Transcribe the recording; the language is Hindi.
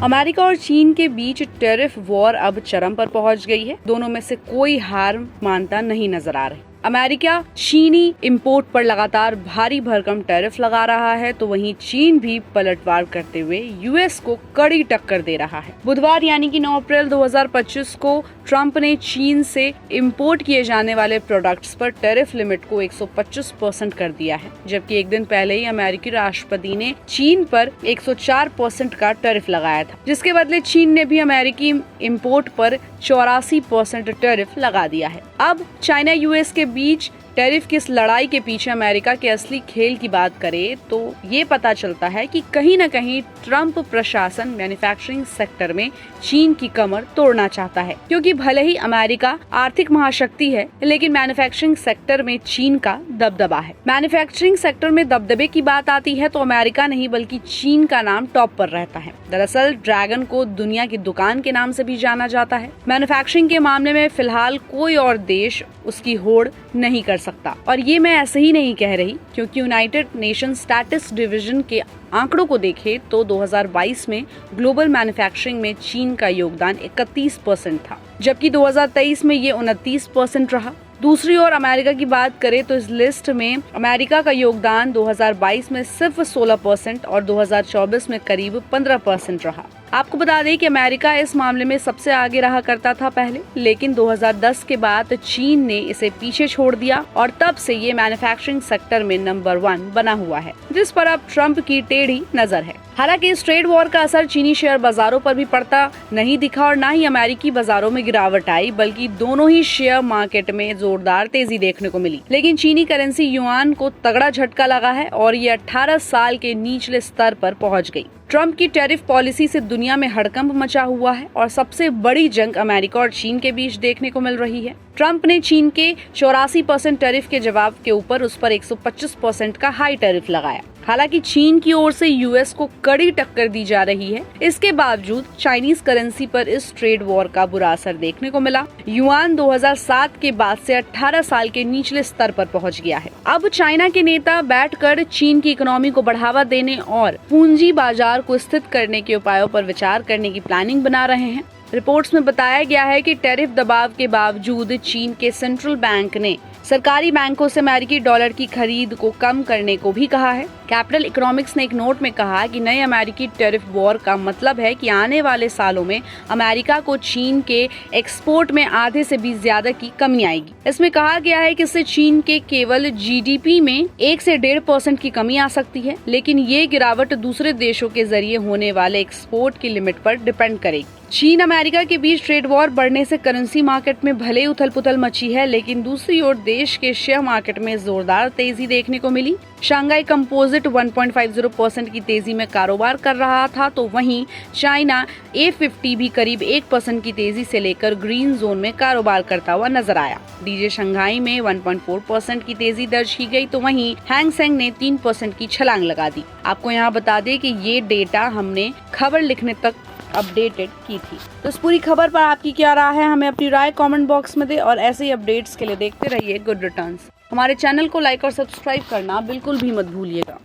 अमेरिका और चीन के बीच टैरिफ वॉर अब चरम पर पहुंच गई है। दोनों में से कोई हार मानता नहीं नजर आ रही। अमेरिका चीनी इंपोर्ट पर लगातार भारी भरकम टैरिफ लगा रहा है, तो वहीं चीन भी पलटवार करते हुए यूएस को कड़ी टक्कर दे रहा है। बुधवार यानी कि 9 अप्रैल 2025 को ट्रंप ने चीन से इंपोर्ट किए जाने वाले प्रोडक्ट्स पर टैरिफ लिमिट को 125% कर दिया है, जबकि एक दिन पहले ही अमेरिकी राष्ट्रपति ने चीन पर 104% का टैरिफ लगाया था, जिसके बदले चीन ने भी अमेरिकी इंपोर्ट पर 84% टैरिफ लगा दिया है। अब चाइना यूएस के बीच टैरिफ की इस लड़ाई के पीछे अमेरिका के असली खेल की बात करें तो ये पता चलता है कि कहीं न कहीं ट्रंप प्रशासन मैन्युफैक्चरिंग सेक्टर में चीन की कमर तोड़ना चाहता है, क्योंकि भले ही अमेरिका आर्थिक महाशक्ति है, लेकिन मैन्युफैक्चरिंग सेक्टर में चीन का दबदबा है। मैन्युफैक्चरिंग सेक्टर में दबदबे की बात आती है तो अमेरिका नहीं बल्कि चीन का नाम टॉप पर रहता है। दरअसल ड्रैगन को दुनिया की दुकान के नाम से भी जाना जाता है। मैन्युफैक्चरिंग के मामले में फिलहाल कोई और देश उसकी होड़ नहीं कर सकता, और ये मैं ऐसे ही नहीं कह रही, क्योंकि यूनाइटेड नेशन स्टैटिस्टिक्स डिवीजन के आंकड़ों को देखें तो 2022 में ग्लोबल मैन्युफैक्चरिंग में चीन का योगदान 31% था, जबकि 2023 में ये 29% रहा। दूसरी ओर अमेरिका की बात करें तो इस लिस्ट में अमेरिका का योगदान 2022 में सिर्फ 16% और 2024 में करीब 15% रहा। आपको बता दें कि अमेरिका इस मामले में सबसे आगे रहा करता था पहले, लेकिन 2010 के बाद चीन ने इसे पीछे छोड़ दिया और तब से ये मैन्युफैक्चरिंग सेक्टर में नंबर 1 बना हुआ है, जिस पर अब ट्रंप की टेढ़ी नजर है। हालांकि इस ट्रेड वॉर का असर चीनी शेयर बाजारों पर भी पड़ता नहीं दिखा और न ही अमेरिकी बाजारों में गिरावट आई, बल्कि दोनों ही शेयर मार्केट में जोरदार तेजी देखने को मिली। लेकिन चीनी करेंसी युआन को तगड़ा झटका लगा है और ये 18 साल के निचले स्तर पर पहुंच गई। ट्रंप की टैरिफ पॉलिसी से दुनिया में हड़कंप मचा हुआ है और सबसे बड़ी जंग अमेरिका और चीन के बीच देखने को मिल रही है। ट्रंप ने चीन के 84% टैरिफ के जवाब के ऊपर उस पर 125% का हाई टैरिफ लगाया। हालांकि चीन की ओर से यूएस को कड़ी टक्कर दी जा रही है, इसके बावजूद चाइनीज करेंसी पर इस ट्रेड वॉर का बुरा असर देखने को मिला। युआन 2007 के बाद से 18 साल के निचले स्तर पर पहुंच गया है। अब चाइना के नेता बैठकर चीन की इकोनॉमी को बढ़ावा देने और पूंजी बाजार को स्थिर करने के उपायों पर विचार करने की प्लानिंग बना रहे हैं। रिपोर्ट्स में बताया गया है कि टैरिफ दबाव के बावजूद चीन के सेंट्रल बैंक ने सरकारी बैंकों से अमेरिकी डॉलर की खरीद को कम करने को भी कहा है। कैपिटल इकोनॉमिक्स ने एक नोट में कहा कि नए अमेरिकी टैरिफ वॉर का मतलब है कि आने वाले सालों में अमेरिका को चीन के एक्सपोर्ट में आधे से भी ज्यादा की कमी आएगी। इसमें कहा गया है कि इससे चीन के केवल जीडीपी में 1 से 1.5% की कमी आ सकती है, लेकिन ये गिरावट दूसरे देशों के जरिए होने वाले एक्सपोर्ट की लिमिट पर डिपेंड करेगी। चीन अमेरिका के बीच ट्रेड वॉर बढ़ने से करेंसी मार्केट में भले उथल पुथल मची है, लेकिन दूसरी ओर देश के शेयर मार्केट में जोरदार तेजी देखने को मिली। शंघाई कंपोजिट 1.50% की तेजी में कारोबार कर रहा था, तो वहीं चाइना A50 भी करीब 1% की तेजी से लेकर ग्रीन जोन में कारोबार करता हुआ नजर आया। डीजे शंघाई में 1.4% की तेजी दर्ज की गई, तो वहीं हैंग सेंग ने 3% की छलांग लगा दी। आपको यहाँ बता दें कि ये डेटा हमने खबर लिखने तक अपडेटेड की थी। तो इस पूरी खबर पर आपकी क्या राय है, हमें अपनी राय कमेंट बॉक्स में दे और ऐसे ही अपडेट्स के लिए देखते रहिए गुड रिटर्न्स। हमारे चैनल को लाइक और सब्सक्राइब करना बिल्कुल भी मत भूलिएगा।